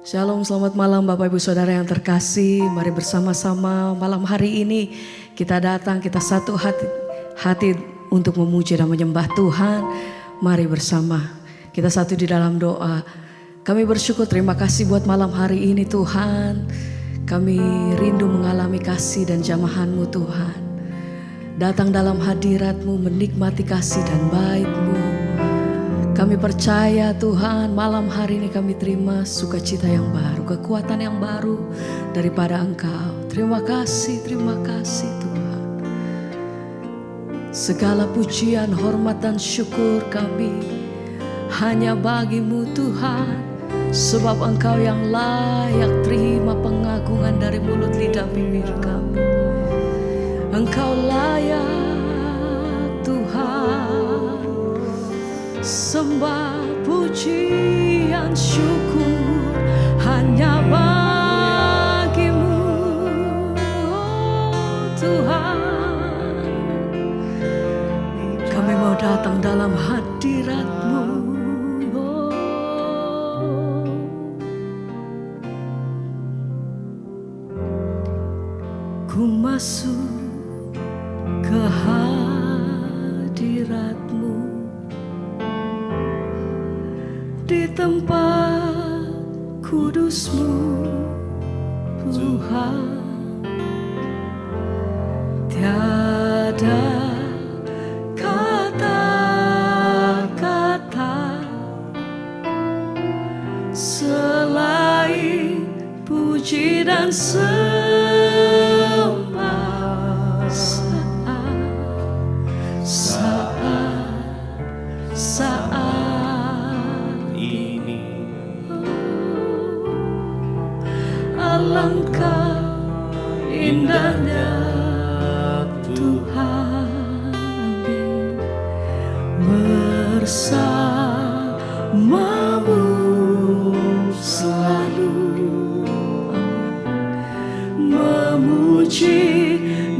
Shalom, selamat malam Bapak Ibu Saudara yang terkasih. Mari bersama-sama malam hari ini kita datang, kita satu hati untuk memuji dan menyembah Tuhan. Mari bersama, kita satu di dalam doa. Kami bersyukur, terima kasih buat malam hari ini Tuhan. Kami rindu mengalami kasih dan jamahan-Mu Tuhan. Datang dalam hadirat-Mu, menikmati kasih dan baik-Mu. Kami percaya Tuhan, malam hari ini kami terima sukacita yang baru, kekuatan yang baru daripada Engkau. Terima kasih Tuhan. Segala pujian, hormat dan syukur kami hanya bagi-Mu Tuhan. Sebab Engkau yang layak terima pengagungan dari mulut lidah bibir kami. Engkau layak Tuhan. Sembah pujian syukur hanya bagi-Mu Tuhan. Kami mau datang dalam hadirat-Mu. Ku masuk ke hadirat-Mu di tempat kudus-Mu Tuhan. Tiada kata-kata selain puji dan sembah saat alangkah indahnya Tuhan bersama-Mu selalu memuji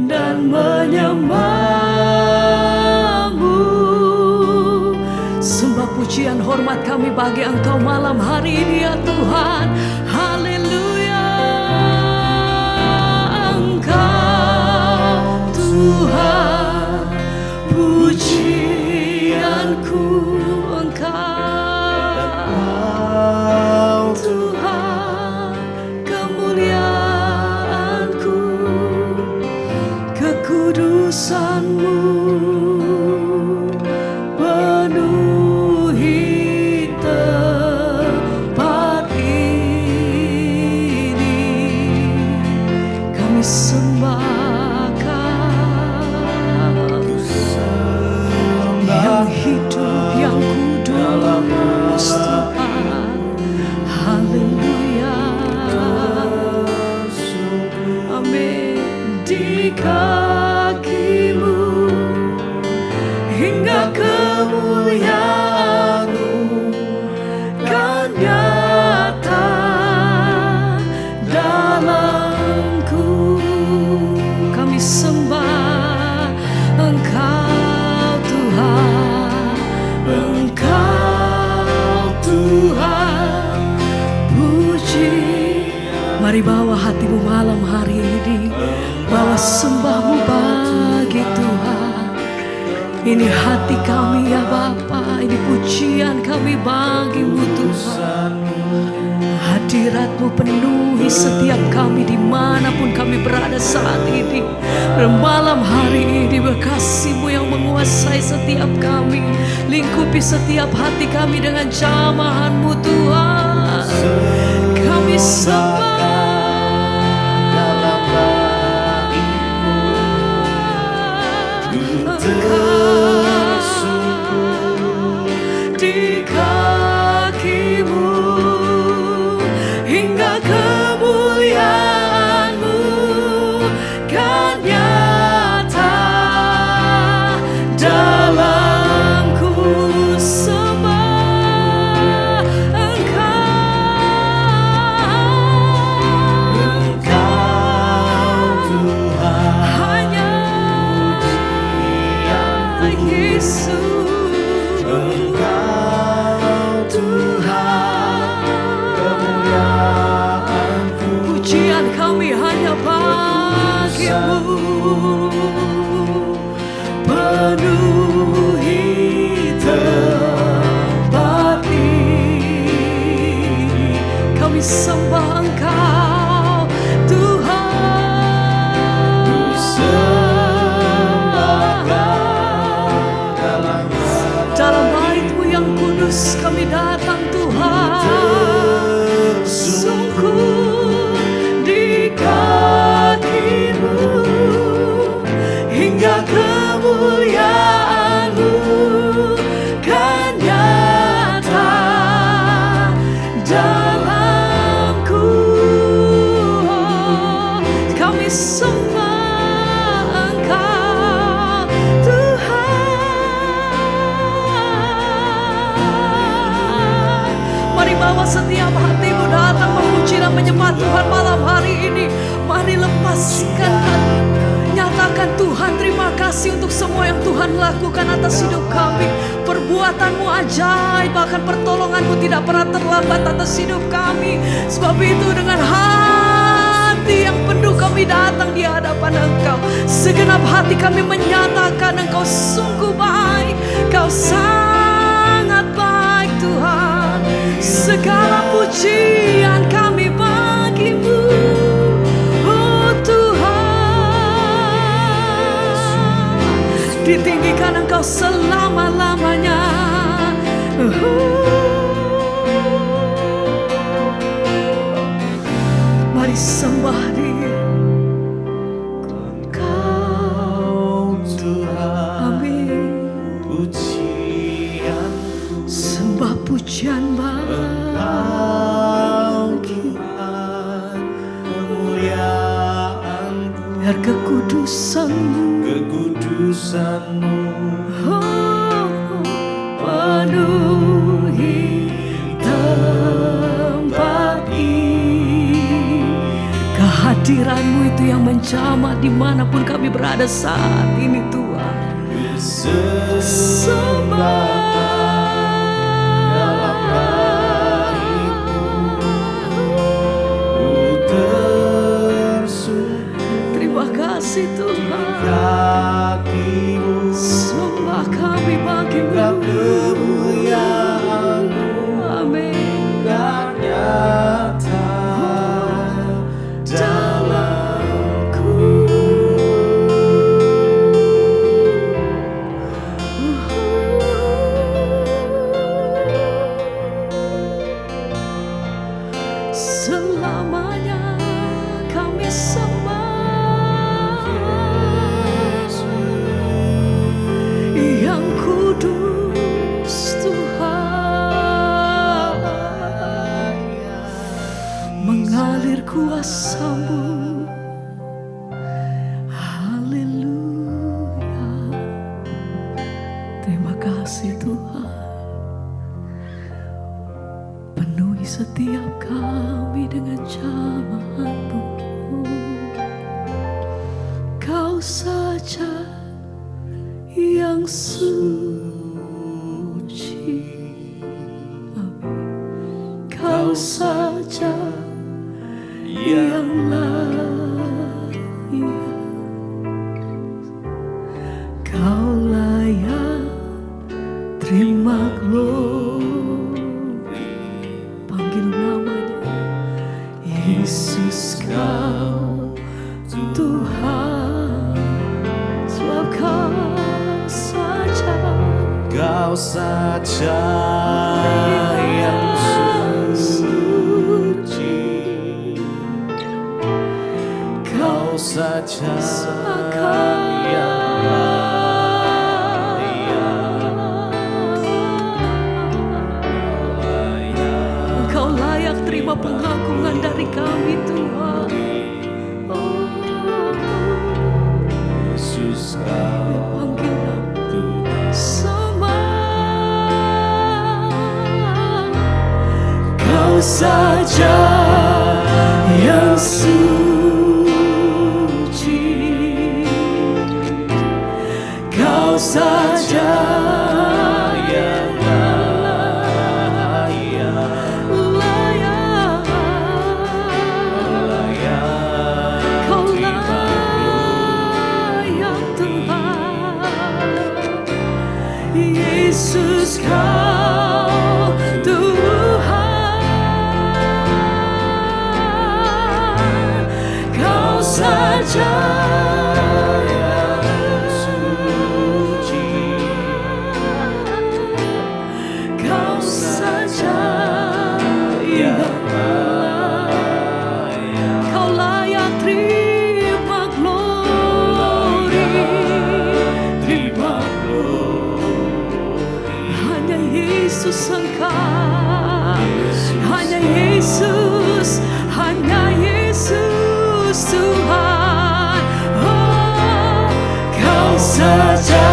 dan menyembah-Mu. Sembah pujian hormat kami bagi Engkau malam hari ini ya Tuhan. Tuhan, pujianku Engkau, Tuhan, kemuliaanku, kekudusan-Mu penuhi tempat ini. Kami sembah hidup yang kudus Tuhan. Haleluya. Amin. Di kaki-Mu hingga kemuliaan-Mu kan nyata dalamku. Kami sembah Engkau Tuhan, puji. Mari bawa hatimu malam hari ini, bawa sembahmu bagi Tuhan. Ini hati kami ya Bapa, ini pujian kami bagi-Mu Tuhan. Hadirat-Mu penuhi setiap kami dimanapun kami berada saat ini. Dan malam hari ini kasih-Mu yang menguasai setiap kami, lingkupi setiap hati kami dengan jamahan-Mu Tuhan. Kami sembah di kaki-Mu hingga kemuliaan-Mu kan nyata dalamku. Sembah Engkau bagimu, penuhi tempat ini. Kami sembah Engkau Tuhan, dalam bait-Mu yang kudus kami datang Tuhan, sungguh di kaki-Mu hingga kemuliaan-Mu kan nyata dalamku. Kami sembah Engkau Tuhan. Mari bawa setiap hatimu datang memuji dan menyembah Tuhan malam hari ini. Mari lepaskan hati, nyatakan Tuhan terima kasih untuk semua yang Tuhan lakukan atas hidup kami. Perbuatan-Mu ajaib, bahkan pertolongan-Mu tidak pernah terlambat atas hidup kami. Sebab itu dengan hati yang penuh kami datang di hadapan Engkau. Segenap hati kami menyatakan Engkau sungguh baik, Kau sangat baik Tuhan. Segala pujian kami bagi-Mu, oh Tuhan. Ditinggikan Engkau selama-lamanya. Mari sembah Dia. Engkau Tuhan, amin. Pujianku, sembah pujian bagi kemuliaan-Ku, biar kekudusan-Mu, oh, penuhi tempat ini. Kehadiran-Mu itu yang menjamah dimanapun kami berada saat ini Tuhan. Sembah kasih Tuhan, sembah kami bagi-Mu, kemuliaan-Mu, amin, dan nyata dalamku. Selamanya kami sembah yang kudus Tuhan. Mengalir kuasa-Mu, haleluya. Terima kasih Tuhan. Penuhi setiap kami dengan jamahan-Mu. Kau saja yang suci, amin. Kau saja yang layak, Kau layak terima glory. Panggil namanya Yesus, Kau Tuhan, sebab Kau saja yang suci, Kau saja yang layak. Engkau layak terima pengagungan dari kami Tuhan. Oh, Yesus, Kau Kau saja yang suci, Kau saja yang layak. Kau layak saja yang suci, Kau saja yang layak. Kau layak terima glori, terima glori. Hanya Yesus Engkau, hanya Yesus, hanya Yesus Tuhan. Oh, Kau saja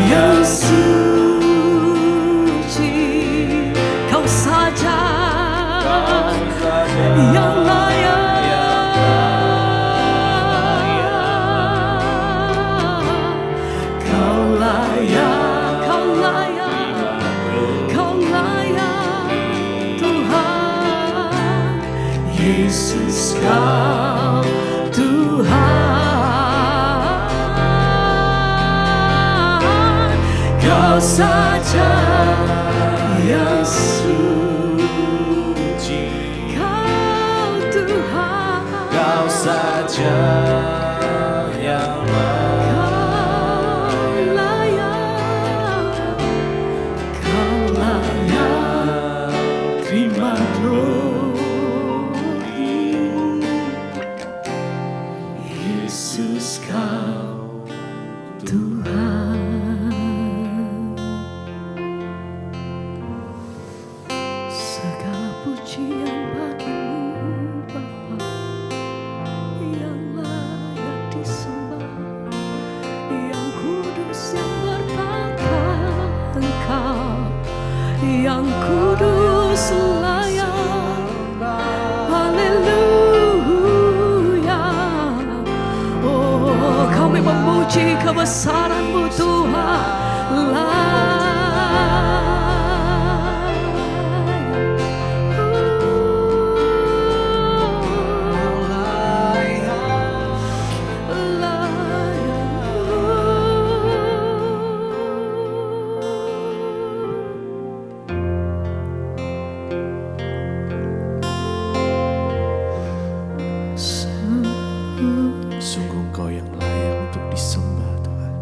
yang suci, Kau saja yang layak. Kau layak, Kau layak, Kau layak Tuhan. Yesus Kau Tuhan. Kau saja yang suci, Kau Tuhan. Kau saja yang Kau layak, Kau layak terima glori. Yesus Kau Tuhan. Segala pujian bagimu Bapa, yang layak disembah, yang kudus, yang bertata Engkau, yang kudus layak. Haleluya. Oh, kami memuji kebesaran-Mu Tuhan. Sungguh Engkau yang layak untuk disembah Tuhan.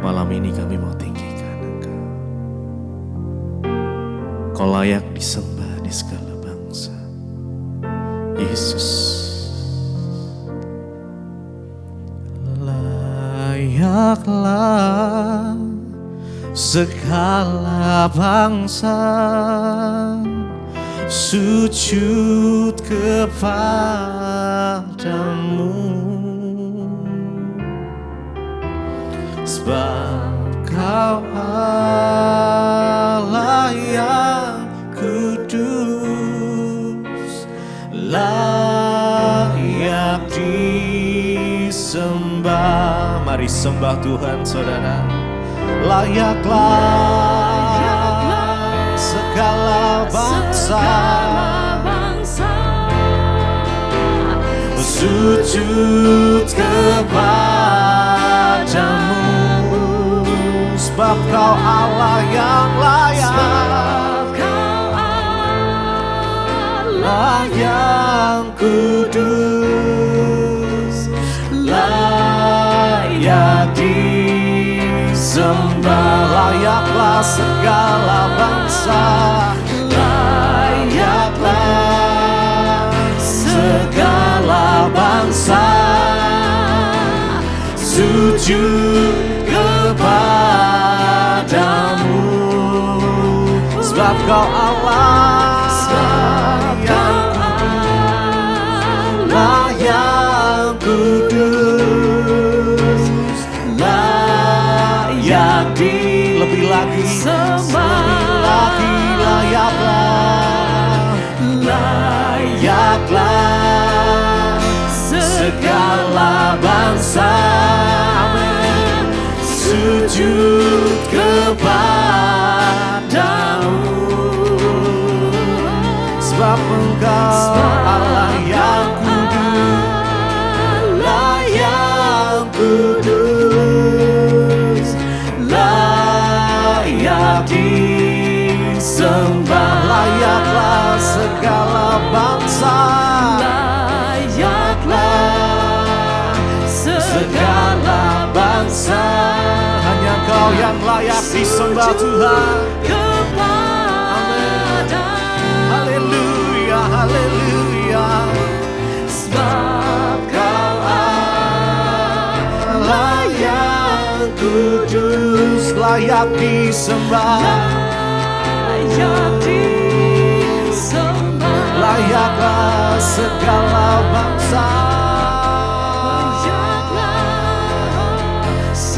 Malam ini kami mau tinggikan Engkau. Kau layak disembah di segala bangsa. Yesus. Layaklah segala bangsa sujud kepadamu, sebab Kau Allah yang kudus, layak disembah. Mari sembah Tuhan saudara. Layaklah segala bangsa sujud kepadamu, sebab Kau Allah yang layak, Allah yang kudus, layak disembah. Layaklah segala bangsa, layaklah segala bangsa sujud kepadamu, sebab Kau Allah yang kudus, layak lebih lagi, layaklah segala bangsa sujud kepadamu, sebab Engkau Allah yang kudus, layak kudus, layak disembah. Layaklah segala bangsa Engkau yang layak disembah Tuhan. Haleluya, haleluya. Sebab Kau Allah yang kudus, layak disembah. layak disembah. Layaklah segala bangsa,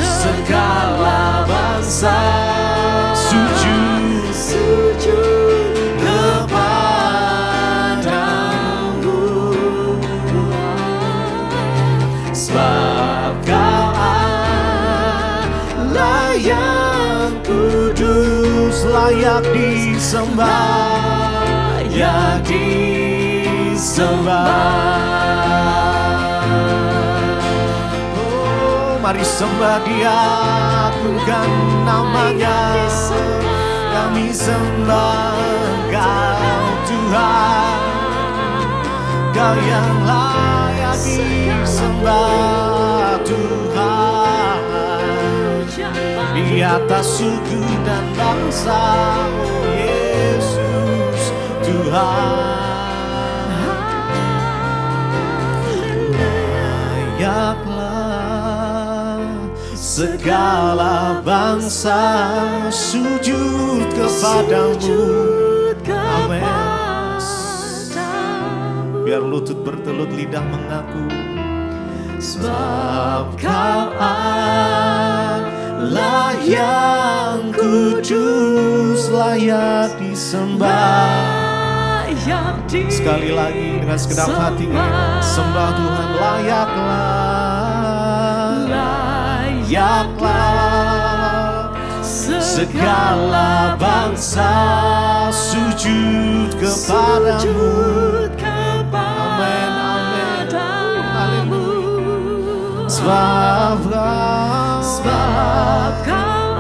segala bangsa sujud kepadamu. Sebab Kau Allah yang kudus, layak disembah, layak disembah. Oh, mari sembah Dia, agungkan namanya. Kami sembah Engkau Tuhan, Kau yang layak disembah Tuhan. Di atas suku dan bangsa, oh Yesus Tuhan. Layaklah segala bangsa sujud kepadamu. Amin. Biar lutut bertelut, lidah mengaku. Sebab Kau Allah yang kudus, layak disembah. Sekali lagi dengan segenap hati, sembah Tuhan. Layaklah segala bangsa sujud kepadamu. Amin, amin. Haleluya. Sebab Kau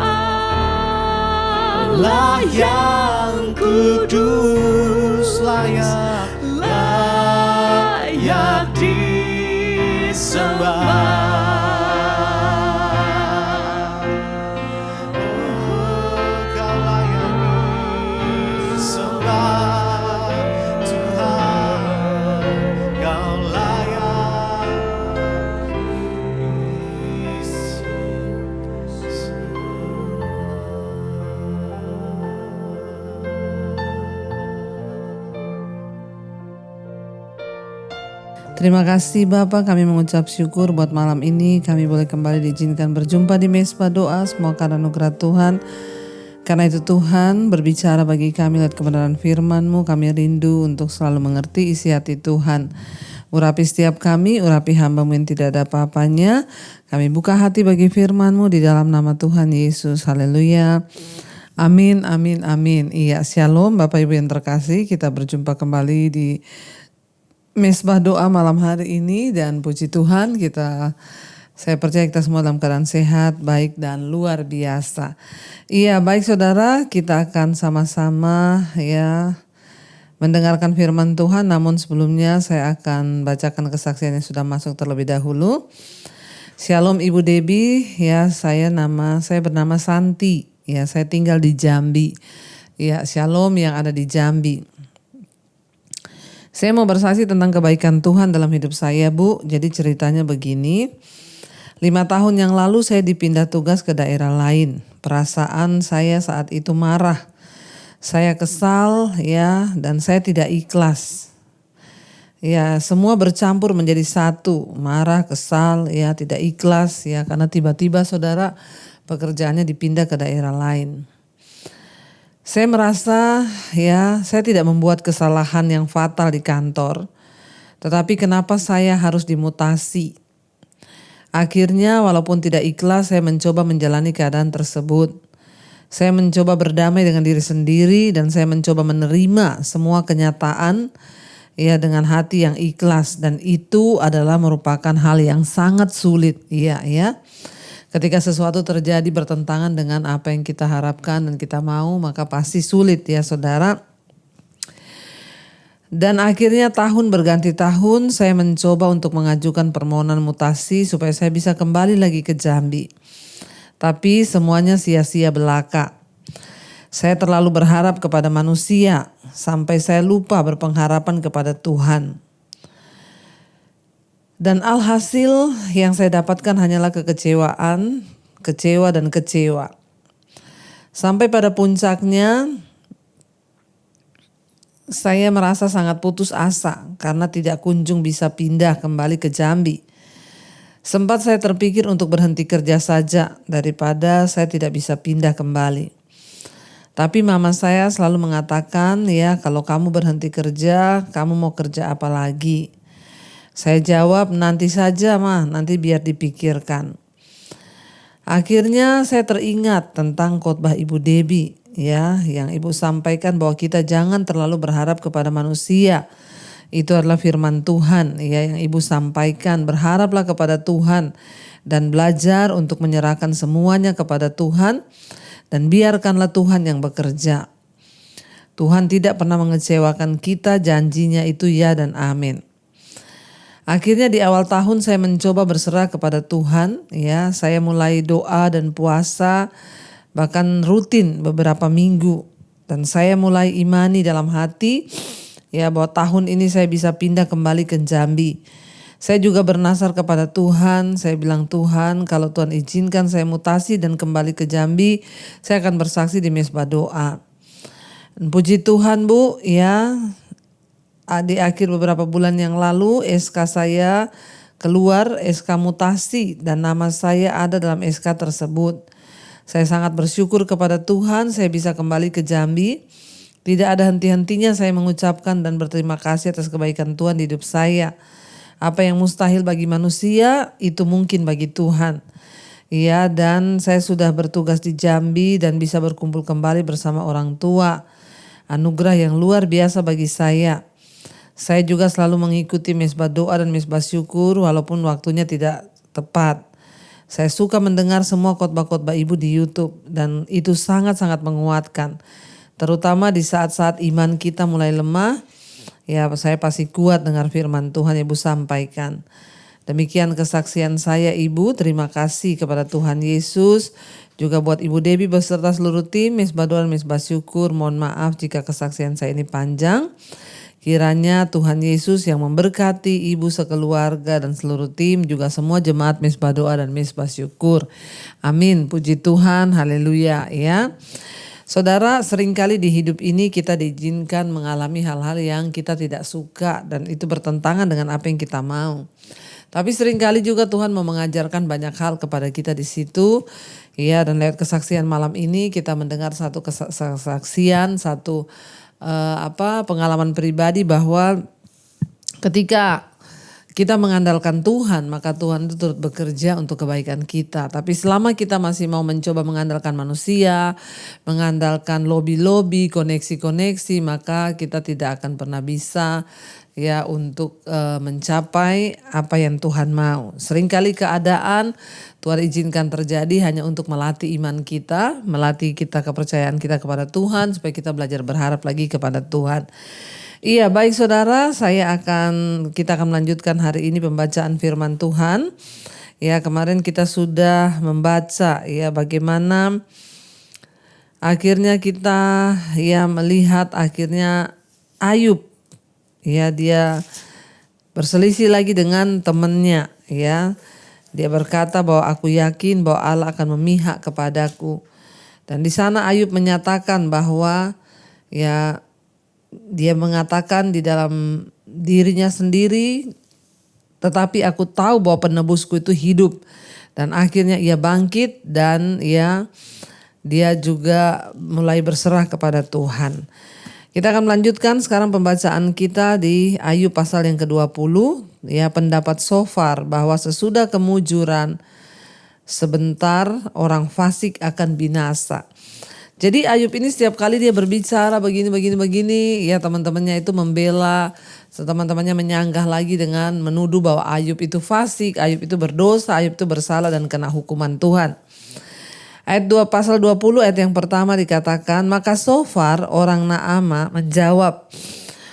Allah yang kudus, layak disembah. Terima kasih Bapak, kami mengucap syukur buat malam ini kami boleh kembali diizinkan berjumpa di Mesbah Doa. Semua karena anugerah Tuhan. Karena itu Tuhan berbicara bagi kami lewat kebenaran firman-Mu. Kami rindu untuk selalu mengerti isi hati Tuhan. Urapi setiap kami, urapi hamba-Mu yang tidak ada apa-apanya. Kami buka hati bagi firman-Mu di dalam nama Tuhan Yesus. Haleluya. Amin, amin, amin. Iya, shalom Bapak Ibu yang terkasih. Kita berjumpa kembali di Mesbah Doa malam hari ini, dan puji Tuhan saya percaya kita semua dalam keadaan sehat, baik dan luar biasa. Iya, baik saudara, kita akan sama-sama ya mendengarkan firman Tuhan. Namun sebelumnya saya akan bacakan kesaksian yang sudah masuk terlebih dahulu. Shalom Ibu Debbie, ya saya bernama Santi, ya saya tinggal di Jambi. Ya, shalom yang ada di Jambi. Saya mau bersaksi tentang kebaikan Tuhan dalam hidup saya, Bu. Jadi ceritanya begini. 5 tahun yang lalu saya dipindah tugas ke daerah lain. Perasaan saya saat itu marah. Saya kesal ya, dan saya tidak ikhlas. Ya, semua bercampur menjadi satu. Marah, kesal, ya tidak ikhlas ya, karena tiba-tiba saudara pekerjaannya dipindah ke daerah lain. Saya merasa ya saya tidak membuat kesalahan yang fatal di kantor. Tetapi kenapa saya harus dimutasi? Akhirnya walaupun tidak ikhlas saya mencoba menjalani keadaan tersebut. Saya mencoba berdamai dengan diri sendiri dan saya mencoba menerima semua kenyataan ya dengan hati yang ikhlas, dan itu adalah merupakan hal yang sangat sulit. Iya ya. Ketika sesuatu terjadi bertentangan dengan apa yang kita harapkan dan kita mau, maka pasti sulit ya saudara. Dan akhirnya tahun berganti tahun saya mencoba untuk mengajukan permohonan mutasi supaya saya bisa kembali lagi ke Jambi. tapi semuanya sia-sia belaka. Saya terlalu berharap kepada manusia sampai saya lupa berpengharapan kepada Tuhan. Dan alhasil yang saya dapatkan hanyalah kekecewaan, kecewa dan kecewa. Sampai pada puncaknya saya merasa sangat putus asa karena tidak kunjung bisa pindah kembali ke Jambi. Sempat saya terpikir untuk berhenti kerja saja daripada saya tidak bisa pindah kembali. Tapi mama saya selalu mengatakan, ya kalau kamu berhenti kerja, kamu mau kerja apa lagi? Saya jawab, nanti saja mah, nanti biar dipikirkan. Akhirnya saya teringat tentang khotbah Ibu Debbie, ya, yang Ibu sampaikan bahwa kita jangan terlalu berharap kepada manusia. Itu adalah firman Tuhan, ya, yang Ibu sampaikan. Berharaplah kepada Tuhan dan belajar untuk menyerahkan semuanya kepada Tuhan dan biarkanlah Tuhan yang bekerja. Tuhan tidak pernah mengecewakan kita, janjinya itu ya dan amin. Akhirnya di awal tahun saya mencoba berserah kepada Tuhan, ya, saya mulai doa dan puasa bahkan rutin beberapa minggu, dan saya mulai imani dalam hati, ya, bahwa tahun ini saya bisa pindah kembali ke Jambi. Saya juga bernasar kepada Tuhan, saya bilang Tuhan kalau Tuhan izinkan saya mutasi dan kembali ke Jambi, saya akan bersaksi di Mesbah Doa. Dan puji Tuhan Bu, ya, di akhir beberapa bulan yang lalu SK saya keluar, SK mutasi, dan nama saya ada dalam SK tersebut. Saya sangat bersyukur kepada Tuhan saya bisa kembali ke Jambi. Tidak ada henti-hentinya saya mengucapkan dan berterima kasih atas kebaikan Tuhan di hidup saya. Apa yang mustahil bagi manusia itu mungkin bagi Tuhan. Ya, dan saya sudah bertugas di Jambi dan bisa berkumpul kembali bersama orang tua. Anugerah yang luar biasa bagi saya. Saya juga selalu mengikuti Mesbah Doa dan Mesbah Syukur walaupun waktunya tidak tepat. Saya suka mendengar semua khotbah-khotbah Ibu di YouTube dan itu sangat-sangat menguatkan. Terutama di saat-saat iman kita mulai lemah, ya saya pasti kuat dengar firman Tuhan Ibu sampaikan. Demikian kesaksian saya Ibu, terima kasih kepada Tuhan Yesus. Juga buat Ibu Debbie beserta seluruh tim Mesbah Doa dan Mesbah Syukur, mohon maaf jika kesaksian saya ini panjang. Kiranya Tuhan Yesus yang memberkati Ibu sekeluarga dan seluruh tim, juga semua jemaat Mesbah Doa dan Mesbah Syukur. Amin, puji Tuhan, haleluya, ya. Saudara, seringkali di hidup ini kita diizinkan mengalami hal-hal yang kita tidak suka dan itu bertentangan dengan apa yang kita mau. Tapi seringkali juga Tuhan mau mengajarkan banyak hal kepada kita di situ. Ya, dan lewat kesaksian malam ini kita mendengar satu kesaksian, satu pengalaman pribadi bahwa ketika kita mengandalkan Tuhan, maka Tuhan itu turut bekerja untuk kebaikan kita. Tapi selama kita masih mau mencoba mengandalkan manusia, mengandalkan lobby-lobby, koneksi-koneksi, maka kita tidak akan pernah bisa ya untuk mencapai apa yang Tuhan mau. Seringkali keadaan Tuhan izinkan terjadi hanya untuk melatih iman kita, melatih kita kepercayaan kita kepada Tuhan supaya kita belajar berharap lagi kepada Tuhan. Iya, baik saudara, kita akan melanjutkan hari ini pembacaan firman Tuhan. Ya, kemarin kita sudah membaca ya bagaimana akhirnya kita ya melihat akhirnya Ayub ya dia berselisih lagi dengan temannya ya. Dia berkata bahwa aku yakin bahwa Allah akan memihak kepadaku. Dan di sana Ayub menyatakan bahwa ya dia mengatakan di dalam dirinya sendiri, tetapi aku tahu bahwa penebusku itu hidup. Dan akhirnya ia bangkit dan dia juga mulai berserah kepada Tuhan. Kita akan melanjutkan sekarang pembacaan kita di Ayub pasal yang ke-20. Ya, pendapat Sofar bahwa sesudah kemujuran sebentar orang fasik akan binasa. Jadi Ayub ini setiap kali dia berbicara begini, ya teman-temannya itu membela, teman-temannya menyanggah lagi dengan menuduh bahwa Ayub itu fasik, Ayub itu berdosa, Ayub itu bersalah dan kena hukuman Tuhan. Ayat 2 pasal 20 ayat yang pertama dikatakan, maka Sofar orang Naama menjawab,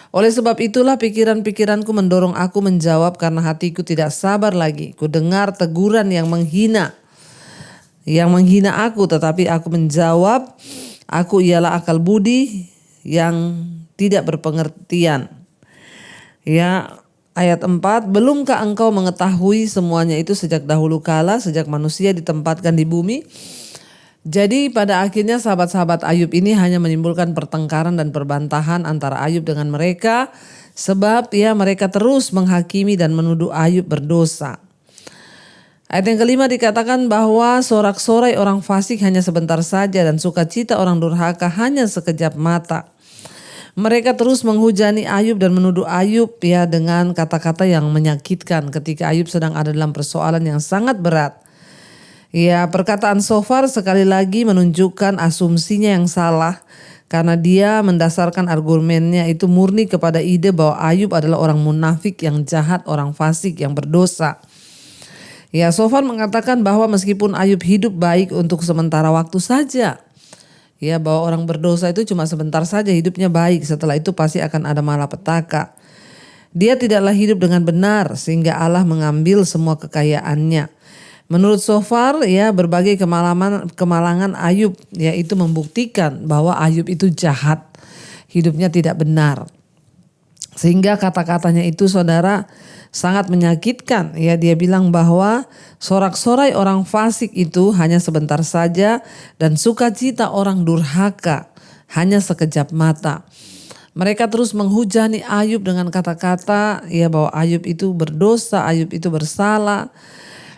oleh sebab itulah pikiran-pikiranku mendorong aku menjawab karena hatiku tidak sabar lagi, ku dengar teguran yang menghina. yang menghina aku, tetapi aku menjawab, aku ialah akal budi yang tidak berpengertian. Ya, ayat 4, belumkah engkau mengetahui semuanya itu sejak dahulu kala, sejak manusia ditempatkan di bumi? Jadi pada akhirnya sahabat-sahabat Ayub ini hanya menimbulkan pertengkaran dan perbantahan antara Ayub dengan mereka, sebab ya mereka terus menghakimi dan menuduh Ayub berdosa. Ayat yang kelima dikatakan bahwa sorak-sorai orang fasik hanya sebentar saja dan sukacita orang durhaka hanya sekejap mata. Mereka terus menghujani Ayub dan menuduh Ayub ya dengan kata-kata yang menyakitkan ketika Ayub sedang ada dalam persoalan yang sangat berat. Ya, perkataan Sofar sekali lagi menunjukkan asumsinya yang salah karena dia mendasarkan argumennya itu murni kepada ide bahwa Ayub adalah orang munafik yang jahat, orang fasik yang berdosa. Ya, Sofar mengatakan bahwa meskipun Ayub hidup baik untuk sementara waktu saja, ya bahwa orang berdosa itu cuma sebentar saja hidupnya baik, setelah itu pasti akan ada malapetaka. Dia tidaklah hidup dengan benar sehingga Allah mengambil semua kekayaannya. Menurut Sofar ya berbagai kemalangan Ayub ya itu membuktikan bahwa Ayub itu jahat, hidupnya tidak benar. Sehingga kata-katanya itu saudara sangat menyakitkan. Ya, dia bilang bahwa sorak-sorai orang fasik itu hanya sebentar saja dan sukacita orang durhaka hanya sekejap mata. Mereka terus menghujani Ayub dengan kata-kata ya bahwa Ayub itu berdosa, Ayub itu bersalah.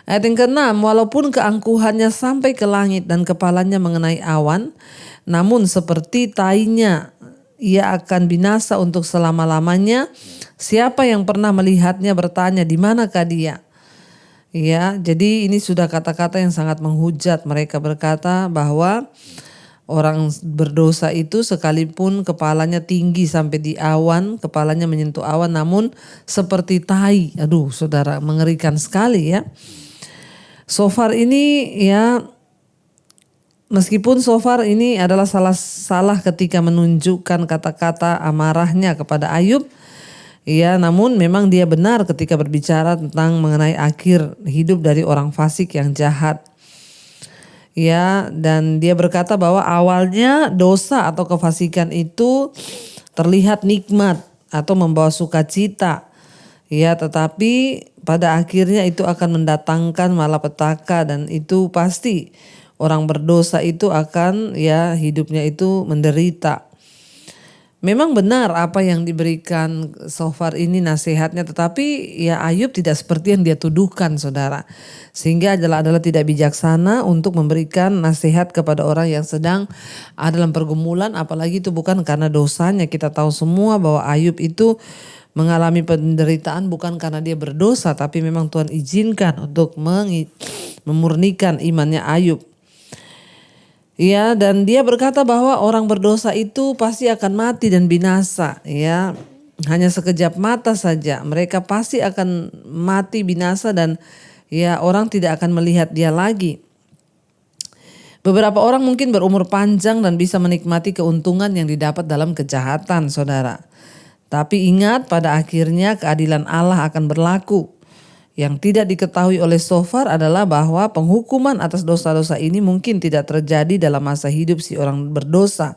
Ayat yang ke-6, walaupun keangkuhannya sampai ke langit dan kepalanya mengenai awan, namun seperti tainya ia akan binasa untuk selama-lamanya. Siapa yang pernah melihatnya bertanya di manakah dia? Ya, jadi ini sudah kata-kata yang sangat menghujat. Mereka berkata bahwa orang berdosa itu sekalipun kepalanya tinggi sampai di awan, kepalanya menyentuh awan, namun seperti tai. Aduh, saudara, mengerikan sekali ya. Sofar ini ya, meskipun Sofar ini adalah salah ketika menunjukkan kata-kata amarahnya kepada Ayub, ya namun memang dia benar ketika berbicara tentang mengenai akhir hidup dari orang fasik yang jahat. Ya, dan dia berkata bahwa awalnya dosa atau kefasikan itu terlihat nikmat atau membawa sukacita. Ya, tetapi pada akhirnya itu akan mendatangkan malapetaka dan itu pasti orang berdosa itu akan ya hidupnya itu menderita. Memang benar apa yang diberikan Sofar ini nasihatnya, tetapi ya Ayub tidak seperti yang dia tuduhkan, saudara. Sehingga adalah tidak bijaksana untuk memberikan nasihat kepada orang yang sedang ada dalam pergumulan, apalagi itu bukan karena dosanya. Kita tahu semua bahwa Ayub itu mengalami penderitaan bukan karena dia berdosa, tapi memang Tuhan izinkan untuk memurnikan imannya Ayub. Ya, dan dia berkata bahwa orang berdosa itu pasti akan mati dan binasa. Ya, hanya sekejap mata saja. Mereka pasti akan mati binasa dan ya orang tidak akan melihat dia lagi. Beberapa orang mungkin berumur panjang dan bisa menikmati keuntungan yang didapat dalam kejahatan, saudara. Tapi ingat, pada akhirnya keadilan Allah akan berlaku. Yang tidak diketahui oleh Sofar adalah bahwa penghukuman atas dosa-dosa ini mungkin tidak terjadi dalam masa hidup si orang berdosa.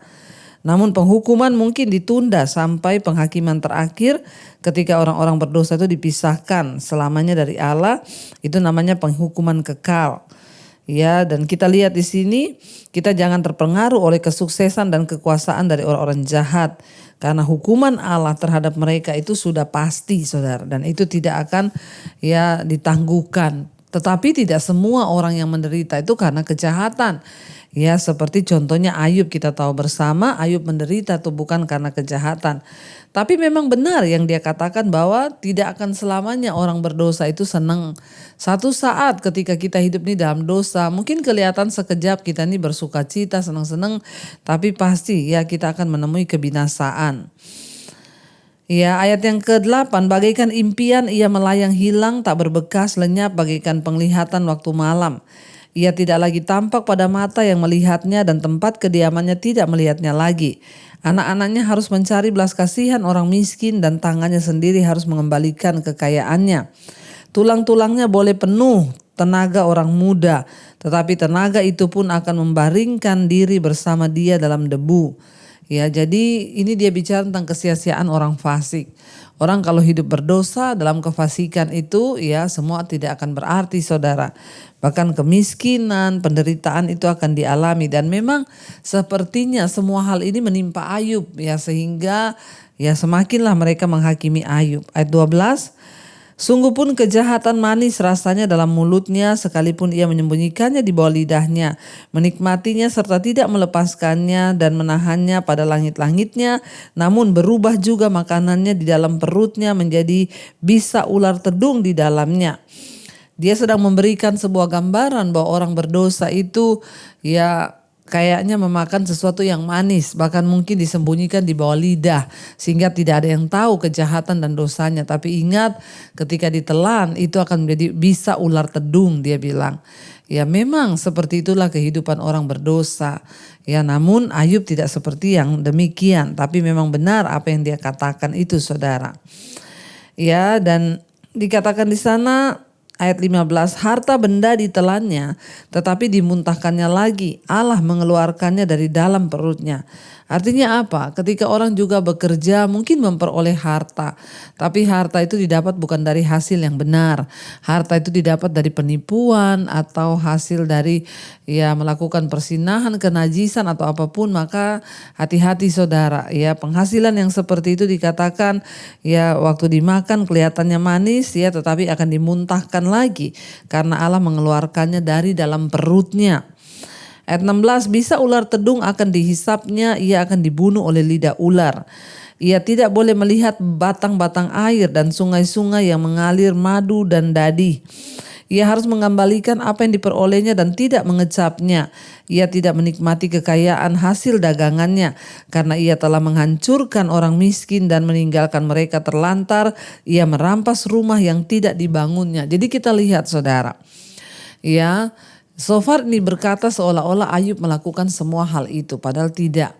Namun penghukuman mungkin ditunda sampai penghakiman terakhir ketika orang-orang berdosa itu dipisahkan selamanya dari Allah. Itu namanya penghukuman kekal. Ya, dan kita lihat di sini kita jangan terpengaruh oleh kesuksesan dan kekuasaan dari orang-orang jahat. Karena hukuman Allah terhadap mereka itu sudah pasti, saudara. Dan itu tidak akan ya ditangguhkan. Tetapi tidak semua orang yang menderita itu karena kejahatan. Ya, seperti contohnya Ayub, kita tahu bersama Ayub menderita itu bukan karena kejahatan. Tapi memang benar yang dia katakan bahwa tidak akan selamanya orang berdosa itu senang. Satu saat ketika kita hidup ini dalam dosa, mungkin kelihatan sekejap kita ini bersukacita, senang-senang, tapi pasti ya kita akan menemui kebinasaan. Ya, ayat yang ke-8, bagaikan impian ia melayang hilang, tak berbekas, lenyap bagaikan penglihatan waktu malam. Ia tidak lagi tampak pada mata yang melihatnya dan tempat kediamannya tidak melihatnya lagi. Anak-anaknya harus mencari belas kasihan orang miskin dan tangannya sendiri harus mengembalikan kekayaannya. Tulang-tulangnya boleh penuh, tenaga orang muda, tetapi tenaga itu pun akan membaringkan diri bersama dia dalam debu. Ya, jadi ini dia bicara tentang kesia-siaan orang fasik. Orang kalau hidup berdosa dalam kefasikan itu, ya semua tidak akan berarti, saudara. Bahkan kemiskinan, penderitaan itu akan dialami, dan memang sepertinya semua hal ini menimpa Ayub, ya, sehingga ya semakinlah mereka menghakimi Ayub. Ayat 12, sungguh pun kejahatan manis rasanya dalam mulutnya, sekalipun ia menyembunyikannya di bawah lidahnya, menikmatinya serta tidak melepaskannya dan menahannya pada langit-langitnya, namun berubah juga makanannya di dalam perutnya menjadi bisa ular tedung di dalamnya. Dia sedang memberikan sebuah gambaran bahwa orang berdosa itu ya kayaknya memakan sesuatu yang manis, bahkan mungkin disembunyikan di bawah lidah sehingga tidak ada yang tahu kejahatan dan dosanya. Tapi ingat, ketika ditelan itu akan menjadi bisa ular tedung, dia bilang. Ya memang seperti itulah kehidupan orang berdosa. Ya namun Ayub tidak seperti yang demikian, tapi memang benar apa yang dia katakan itu, saudara. Ya, dan dikatakan di sana ayat 15, harta benda ditelannya tetapi dimuntahkannya lagi, Allah mengeluarkannya dari dalam perutnya. Artinya apa? Ketika orang juga bekerja mungkin memperoleh harta, tapi harta itu didapat bukan dari hasil yang benar. Harta itu didapat dari penipuan atau hasil dari ya melakukan persinahan, kenajisan atau apapun. Maka hati-hati, saudara. Ya, penghasilan yang seperti itu dikatakan ya waktu dimakan kelihatannya manis ya, tetapi akan dimuntahkan lagi karena Allah mengeluarkannya dari dalam perutnya. Ayat 16, bisa ular tedung akan dihisapnya, ia akan dibunuh oleh lidah ular. Ia tidak boleh melihat batang-batang air dan sungai-sungai yang mengalir madu dan dadi. Ia harus mengembalikan apa yang diperolehnya dan tidak mengecapnya. Ia tidak menikmati kekayaan hasil dagangannya karena ia telah menghancurkan orang miskin dan meninggalkan mereka terlantar. Ia merampas rumah yang tidak dibangunnya. Jadi kita lihat, saudara. Ya, Shofar ini berkata seolah-olah Ayub melakukan semua hal itu, padahal tidak.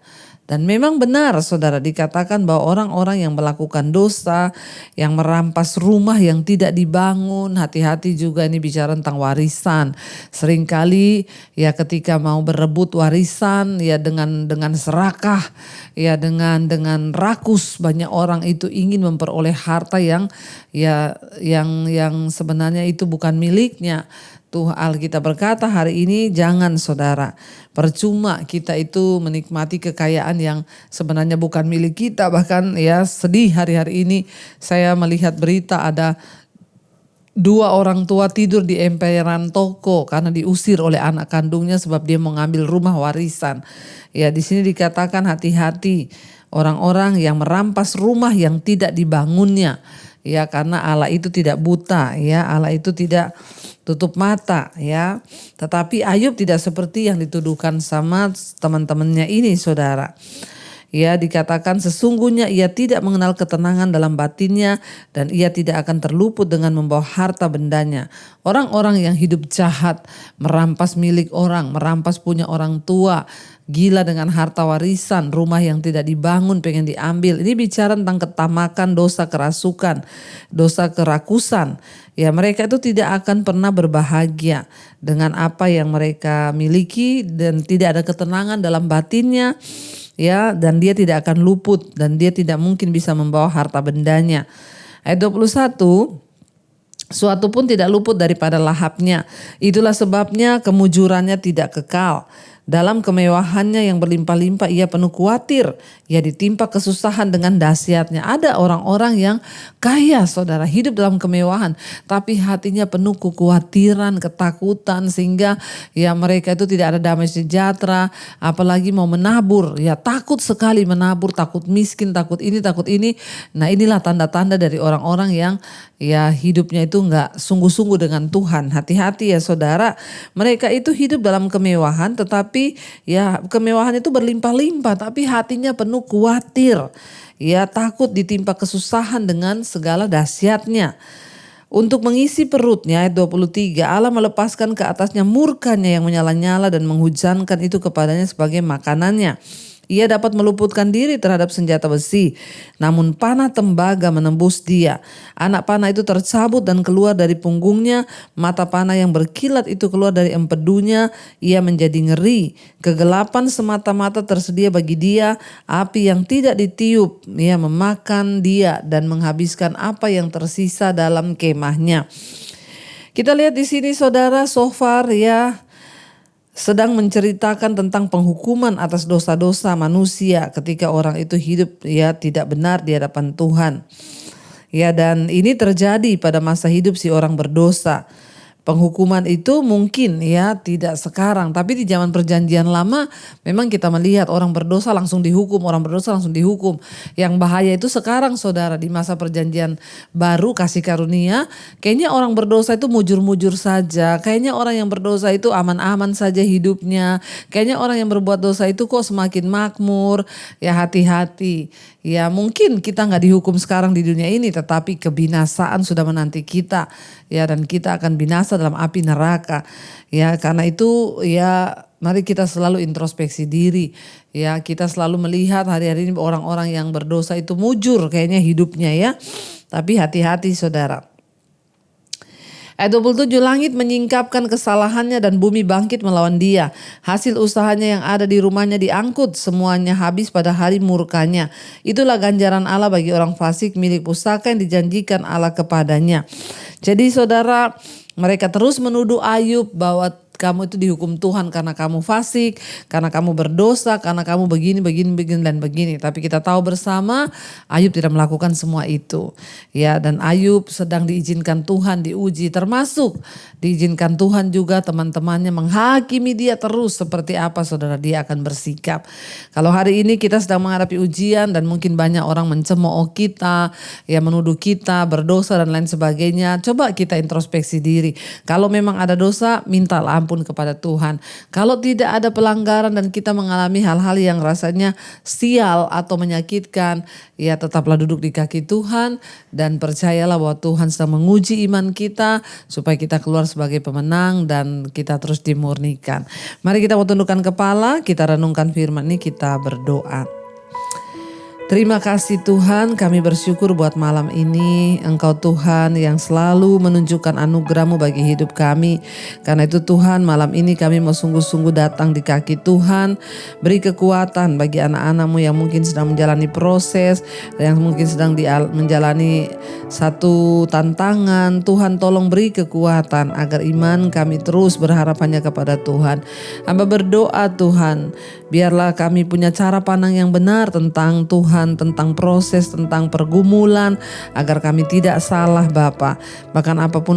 Dan memang benar, saudara, dikatakan bahwa orang-orang yang melakukan dosa, yang merampas rumah yang tidak dibangun, hati-hati juga ini bicara tentang warisan. Seringkali ya ketika mau berebut warisan ya dengan serakah, ya dengan rakus, banyak orang itu ingin memperoleh harta yang sebenarnya itu bukan miliknya. Tuh Alkitab berkata hari ini jangan, saudara, percuma kita itu menikmati kekayaan yang sebenarnya bukan milik kita. Bahkan ya sedih hari-hari ini saya melihat berita ada 2 orang tua tidur di emperan toko karena diusir oleh anak kandungnya sebab dia mengambil rumah warisan. Ya, di sini dikatakan hati-hati orang-orang yang merampas rumah yang tidak dibangunnya. Ya, karena Allah itu tidak buta, ya, Allah itu tidak tutup mata, ya. Tetapi Ayub tidak seperti yang dituduhkan sama teman-temannya ini, saudara. Ya, dikatakan sesungguhnya ia tidak mengenal ketenangan dalam batinnya dan ia tidak akan terluput dengan membawa harta bendanya. Orang-orang yang hidup jahat, merampas milik orang, merampas punya orang tua, gila dengan harta warisan, rumah yang tidak dibangun pengen diambil. Ini bicara tentang ketamakan, dosa kerasukan, dosa kerakusan. Ya, mereka itu tidak akan pernah berbahagia dengan apa yang mereka miliki dan tidak ada ketenangan dalam batinnya. Ya, dan dia tidak akan luput dan dia tidak mungkin bisa membawa harta bendanya. Ayat 21, suatu pun tidak luput daripada lahapnya. Itulah sebabnya kemujurannya tidak kekal. Dalam kemewahannya yang berlimpah-limpah ia penuh khawatir. Ia ditimpa kesusahan dengan dahsyatnya. Ada orang-orang yang kaya, saudara, hidup dalam kemewahan, tapi hatinya penuh kekhawatiran, ketakutan, sehingga ya mereka itu tidak ada damai sejahtera, apalagi mau menabur. Ya takut sekali menabur, takut miskin, takut ini, takut ini. Nah, inilah tanda-tanda dari orang-orang yang ya hidupnya itu enggak sungguh-sungguh dengan Tuhan. Hati-hati ya, saudara. Mereka itu hidup dalam kemewahan, tetapi ya kemewahan itu berlimpah-limpah, tapi hatinya penuh khawatir. Ya takut ditimpa kesusahan dengan segala dahsyatnya. Untuk mengisi perutnya, ayat 23, Allah melepaskan ke atasnya murkanya yang menyala-nyala dan menghujankan itu kepadanya sebagai makanannya. Ia dapat meluputkan diri terhadap senjata besi, namun panah tembaga menembus dia. Anak panah itu tercabut dan keluar dari punggungnya, mata panah yang berkilat itu keluar dari empedunya. Ia menjadi ngeri, kegelapan semata-mata tersedia bagi dia, api yang tidak ditiup, ia memakan dia dan menghabiskan apa yang tersisa dalam kemahnya. Kita lihat di sini saudara, Shofar ya sedang menceritakan tentang penghukuman atas dosa-dosa manusia ketika orang itu hidup ya tidak benar di hadapan Tuhan. Ya, dan ini terjadi pada masa hidup si orang berdosa. Penghukuman itu mungkin ya tidak sekarang, tapi di zaman perjanjian lama memang kita melihat orang berdosa langsung dihukum, orang berdosa langsung dihukum. Yang bahaya itu sekarang saudara, di masa perjanjian baru kasih karunia, kayaknya orang berdosa itu mujur-mujur saja. Kayaknya orang yang berdosa itu aman-aman saja hidupnya. Kayaknya orang yang berbuat dosa itu kok semakin makmur. Ya hati-hati. Ya mungkin kita gak dihukum sekarang di dunia ini, tetapi kebinasaan sudah menanti kita. Ya, dan kita akan binasa dalam api neraka. Ya, karena itu ya mari kita selalu introspeksi diri. Ya, kita selalu melihat hari-hari ini orang-orang yang berdosa itu mujur kayaknya hidupnya ya. Tapi hati-hati saudara. Ayat 27, langit menyingkapkan kesalahannya dan bumi bangkit melawan dia. Hasil usahanya yang ada di rumahnya diangkut, semuanya habis pada hari murkanya. Itulah ganjaran Allah bagi orang fasik, milik pusaka yang dijanjikan Allah kepadanya. Jadi saudara, mereka terus menuduh Ayub bahwa kamu itu dihukum Tuhan karena kamu fasik, karena kamu berdosa, karena kamu begini dan begini. Tapi kita tahu bersama Ayub tidak melakukan semua itu. Ya, dan Ayub sedang diizinkan Tuhan diuji, termasuk diizinkan Tuhan juga teman-temannya menghakimi dia terus seperti apa saudara dia akan bersikap. Kalau hari ini kita sedang menghadapi ujian dan mungkin banyak orang mencemooh kita, ya menuduh kita berdosa dan lain sebagainya. Coba kita introspeksi diri. Kalau memang ada dosa, mintalah ampun kepada Tuhan. Kalau tidak ada pelanggaran dan kita mengalami hal-hal yang rasanya sial atau menyakitkan, ya tetaplah duduk di kaki Tuhan dan percayalah bahwa Tuhan sedang menguji iman kita supaya kita keluar sebagai pemenang dan kita terus dimurnikan. Mari kita mau tundukkan kepala, kita renungkan firman ini, kita berdoa. Terima kasih Tuhan, kami bersyukur buat malam ini. Engkau Tuhan yang selalu menunjukkan anugerah-Mu bagi hidup kami. Karena itu Tuhan, malam ini kami mau sungguh-sungguh datang di kaki Tuhan. Beri kekuatan bagi anak-anak-Mu yang mungkin sedang menjalani proses, yang mungkin sedang menjalani satu tantangan. Tuhan tolong beri kekuatan agar iman kami terus berharap hanya kepada Tuhan. Hamba berdoa Tuhan, biarlah kami punya cara pandang yang benar tentang Tuhan, tentang proses, tentang pergumulan, agar kami tidak salah Bapa. Bahkan apapun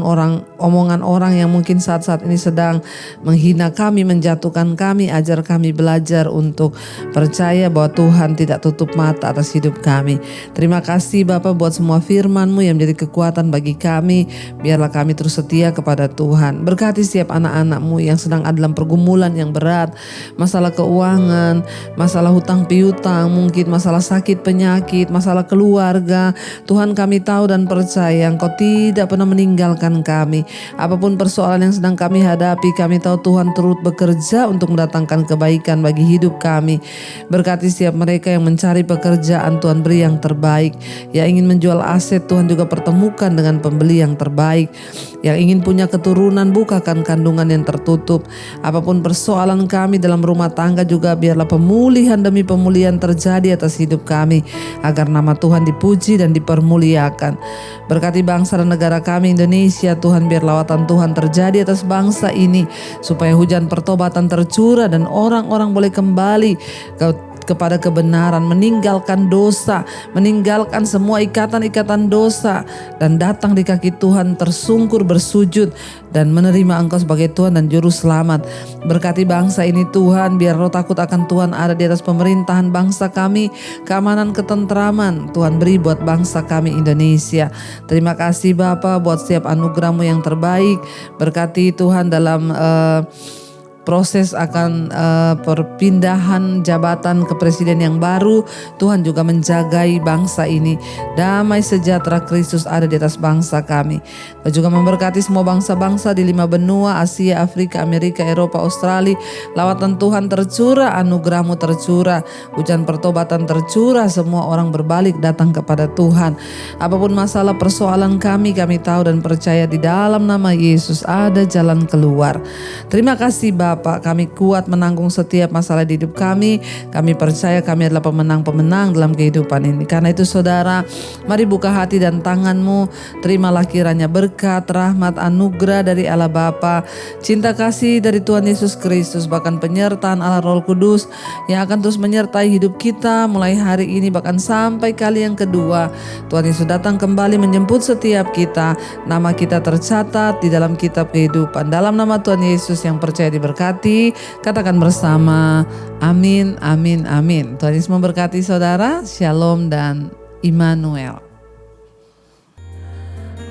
omongan orang yang mungkin saat-saat ini sedang menghina kami, menjatuhkan kami, ajar kami belajar untuk percaya bahwa Tuhan tidak tutup mata atas hidup kami. Terima kasih Bapa buat semua firman-Mu yang menjadi kekuatan bagi kami. Biarlah kami terus setia kepada Tuhan. Berkati setiap anak-anak-Mu yang sedang ada dalam pergumulan yang berat, masalah keuangan, masalah hutang piutang, mungkin masalah sakit penyakit, masalah keluarga. Tuhan kami tahu dan percaya Engkau tidak pernah meninggalkan kami. Apapun persoalan yang sedang kami hadapi, kami tahu Tuhan turut bekerja untuk mendatangkan kebaikan bagi hidup kami. Berkati setiap mereka yang mencari pekerjaan, Tuhan beri yang terbaik. Yang ingin menjual aset, Tuhan juga pertemukan dengan pembeli yang terbaik. Yang ingin punya keturunan, bukakan kandungan yang tertutup. Apapun persoalan kami dalam rumah tangga juga biarlah pemulihan demi pemulihan terjadi atas hidup kami, agar nama Tuhan dipuji dan dipermuliakan. Berkati bangsa dan negara kami Indonesia Tuhan, biar lawatan Tuhan terjadi atas bangsa ini, supaya hujan pertobatan tercurah dan orang-orang boleh kembali kepada kebenaran, meninggalkan dosa, meninggalkan semua ikatan-ikatan dosa, dan datang di kaki Tuhan tersungkur bersujud dan menerima Engkau sebagai Tuhan dan Juru Selamat. Berkati bangsa ini Tuhan, biar roh takut akan Tuhan ada di atas pemerintahan bangsa kami, keamanan, ketentraman Tuhan beri buat bangsa kami Indonesia. Terima kasih Bapa buat setiap anugerah-Mu yang terbaik. Berkati Tuhan dalam proses akan perpindahan jabatan ke presiden yang baru, Tuhan juga menjagai bangsa ini. Damai sejahtera Kristus ada di atas bangsa kami. Kau juga memberkati semua bangsa-bangsa di 5 benua, Asia, Afrika, Amerika, Eropa, Australia. Lawatan Tuhan tercurah, anugerah-Mu tercurah, hujan pertobatan tercurah, semua orang berbalik datang kepada Tuhan. Apapun masalah persoalan kami tahu dan percaya di dalam nama Yesus ada jalan keluar. Terima kasih Bapa, kami kuat menanggung setiap masalah di hidup kami. Kami percaya kami adalah pemenang-pemenang dalam kehidupan ini. Karena itu saudara, mari buka hati dan tanganmu. Terimalah kiranya berkat, rahmat, anugerah dari Allah Bapa, cinta kasih dari Tuhan Yesus Kristus, bahkan penyertaan Allah Roh Kudus yang akan terus menyertai hidup kita mulai hari ini bahkan sampai kali yang kedua. Tuhan Yesus datang kembali menjemput setiap kita. Nama kita tercatat di dalam kitab kehidupan. Dalam nama Tuhan Yesus yang percaya diberkati, katakan bersama, amin, amin, amin. Tuhan Yesus memberkati saudara. Shalom dan Immanuel.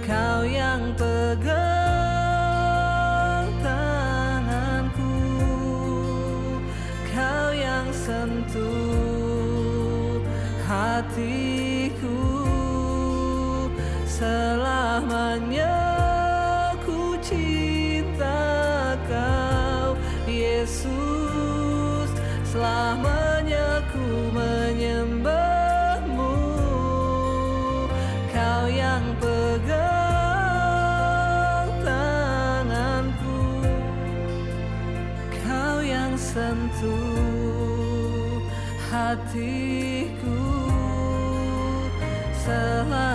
Kau yang pegang tanganku, Kau yang sentuh hatiku, selamanya ku cinta Kau Yesus, selamanya ku menyembah-Mu. Kau yang pegang tanganku, Kau yang sentuh hatiku, selamanya